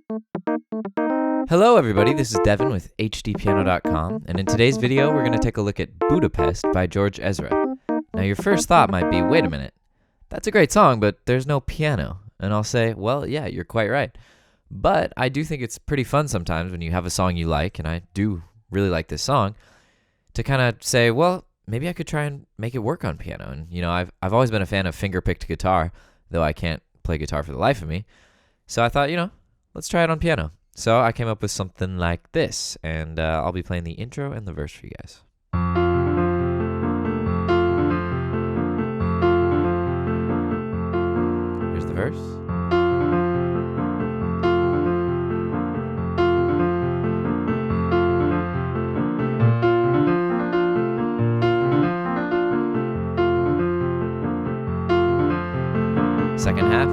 Hello everybody, this is Devon with HDpiano.com, and in today's video we're going to take a look at Budapest by George Ezra. Now your first thought might be, wait a minute, that's a great song, but there's no piano. And I'll say, well, yeah, you're quite right. But I do think it's pretty fun sometimes when you have a song you like, and I do really like this song, to kind of say, well, maybe I could try and make it work on piano. And, you know, I've always been a fan of finger-picked guitar, though I can't play guitar for the life of me. So I thought, you know, let's try it on piano. So I came up with something like this, and I'll be playing the intro and the verse for you guys. Here's the verse. Second half.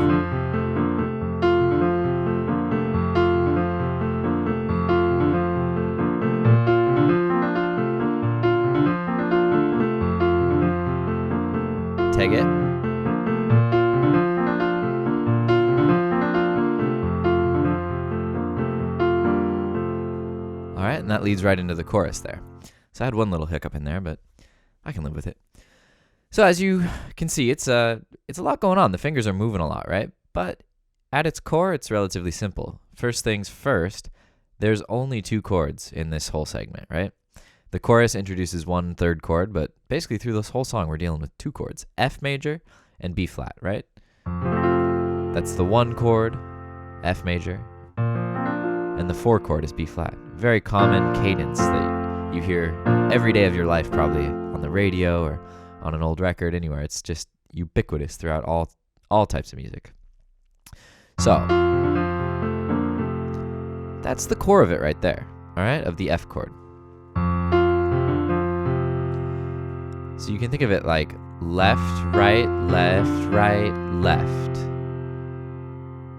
Take it. All right, and that leads right into the chorus there. So I had one little hiccup in there, but I can live with it. So as you can see, it's a lot going on. The fingers are moving a lot, right? But at its core, it's relatively simple. First things first, there's only two chords in this whole segment, right? The chorus introduces one third chord, but basically through this whole song, we're dealing with two chords, F major and B flat, right? That's the one chord, F major, and the four chord is B flat. Very common cadence that you hear every day of your life, probably on the radio or on an old record, anywhere. It's just ubiquitous throughout all types of music. So that's the core of it right there, all right, of the F chord. So you can think of it like left, right, left.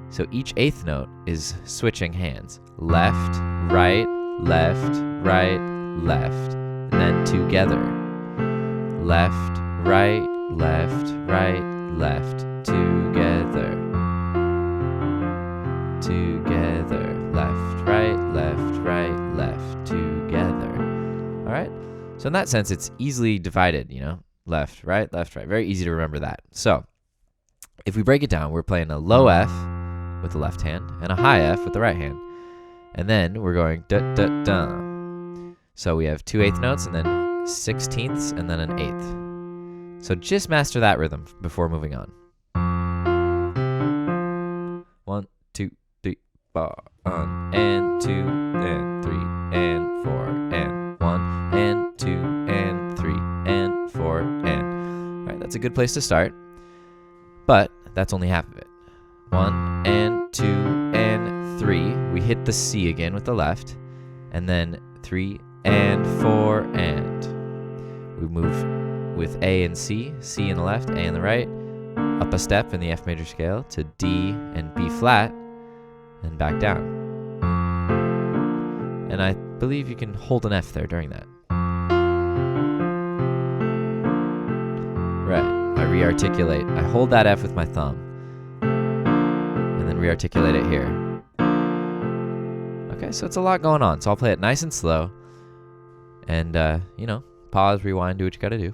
So each eighth note is switching hands. Left, right, left, and then together. Left, right, together. Left, right, together. All right? So in that sense, it's easily divided, you know, left, right. Very easy to remember that. So if we break it down, we're playing a low F with the left hand and a high F with the right hand. And then we're going da-da-da. So we have 2 eighth notes and then 16ths and then an eighth. So just master that rhythm before moving on. 1, 2, 3, 4, and 2, and 3, and 4, and 1, and 2, and 3, and 4, and. All right, that's a good place to start, but that's only half of it. 1, and 2, and 3. We hit the C again with the left, and then 3, and 4, and. We move with A and C, C in the left, A in the right, up a step in the F major scale to D and B flat, and back down. And I believe you can hold an F there during that. Right, I re-articulate. I hold that F with my thumb, and then re-articulate it here. Okay, so it's a lot going on. So I'll play it nice and slow, and, you know, pause, rewind, do what you gotta do.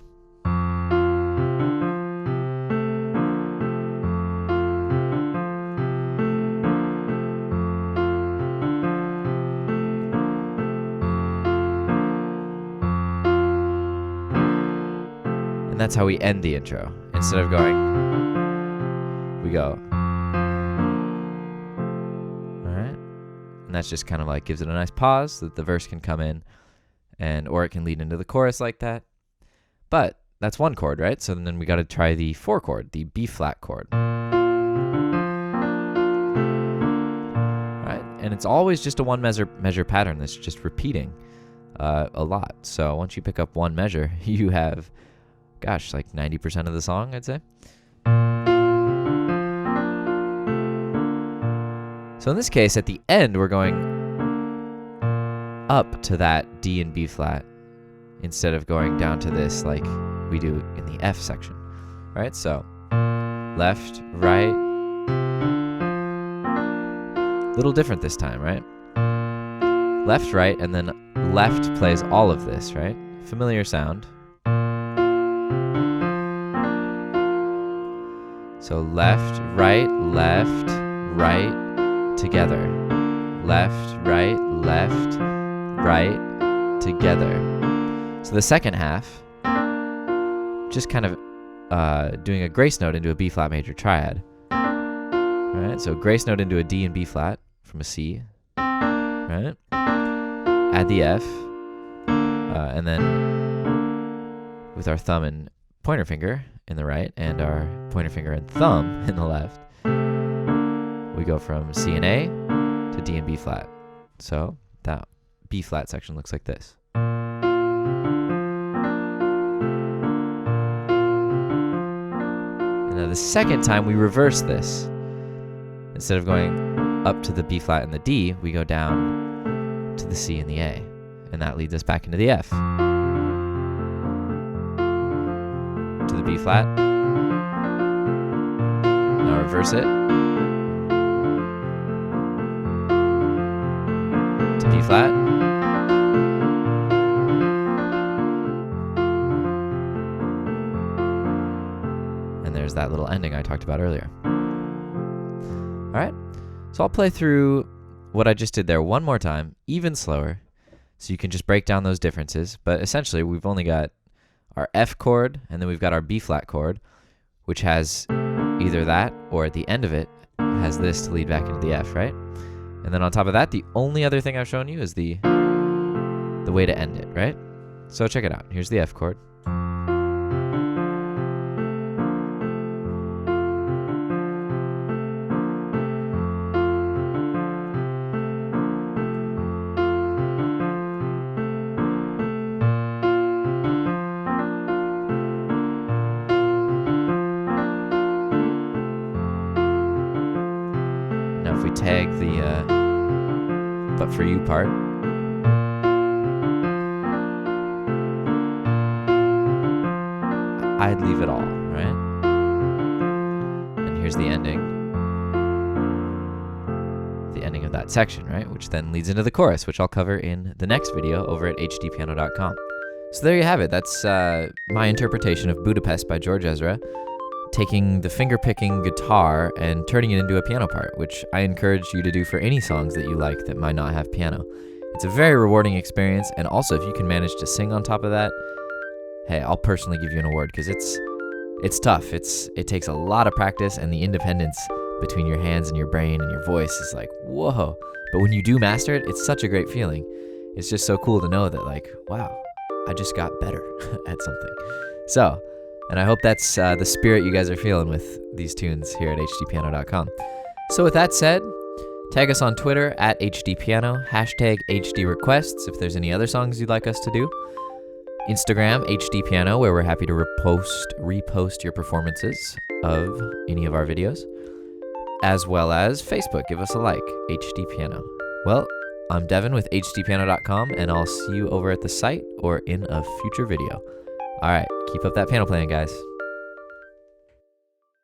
And that's how we end the intro. Instead of going, we go. All right. And that's just kind of like gives it a nice pause so that the verse can come in, and or it can lead into the chorus like that. But that's one chord, right? So then we got to try the 4 chord, the B flat chord. All right. And it's always just a one measure pattern that's just repeating a lot. So once you pick up one measure, you have, gosh, like 90% of the song, I'd say. So in this case, at the end, we're going up to that D and B flat instead of going down to this like we do in the F section, right? So left, right, Little different this time, right? Left, right, and then left plays all of this, right? Familiar sound. So left, right, together. Left, right, together. So the second half, just kind of doing a grace note into a B flat major triad. Right? So grace note into a D and B flat from a C. Right? Add the F. And then with our thumb and pointer finger in the right and our pointer finger and thumb in the left, we go from C and A to D and B flat. So that B flat section looks like this. And now the second time we reverse this. Instead of going up to the B flat and the D, we go down to the C and the A. And that leads us back into the F. To the B flat. Now reverse it. To B flat. And there's that little ending I talked about earlier. Alright, so I'll play through what I just did there one more time, even slower, so you can just break down those differences. But essentially, we've only got our F chord, and then we've got our B flat chord, which has either that, or at the end of it, has this to lead back into the F, right? And then on top of that, the only other thing I've shown you is the way to end it, right? So check it out. Here's the F chord. Now if we tag the but for you part, I'd leave it all, right? And here's the ending. The ending of that section, right? Which then leads into the chorus, which I'll cover in the next video over at HDpiano.com. So there you have it. That's my interpretation of Budapest by George Ezra, taking the finger-picking guitar and turning it into a piano part, which I encourage you to do for any songs that you like that might not have piano. It's a very rewarding experience, and also if you can manage to sing on top of that, hey, I'll personally give you an award, because it's tough. It takes a lot of practice, and the independence between your hands and your brain and your voice is like, whoa. But when you do master it, it's such a great feeling. It's just so cool to know that, like, wow, I just got better at something. So, and I hope that's the spirit you guys are feeling with these tunes here at HDpiano.com. So with that said, tag us on Twitter at HDpiano, hashtag HDrequests if there's any other songs you'd like us to do. Instagram, HDpiano, where we're happy to repost your performances of any of our videos. As well as Facebook, give us a like, HDpiano. Well, I'm Devon with HDpiano.com, and I'll see you over at the site or in a future video. All right, keep up that piano playing, guys.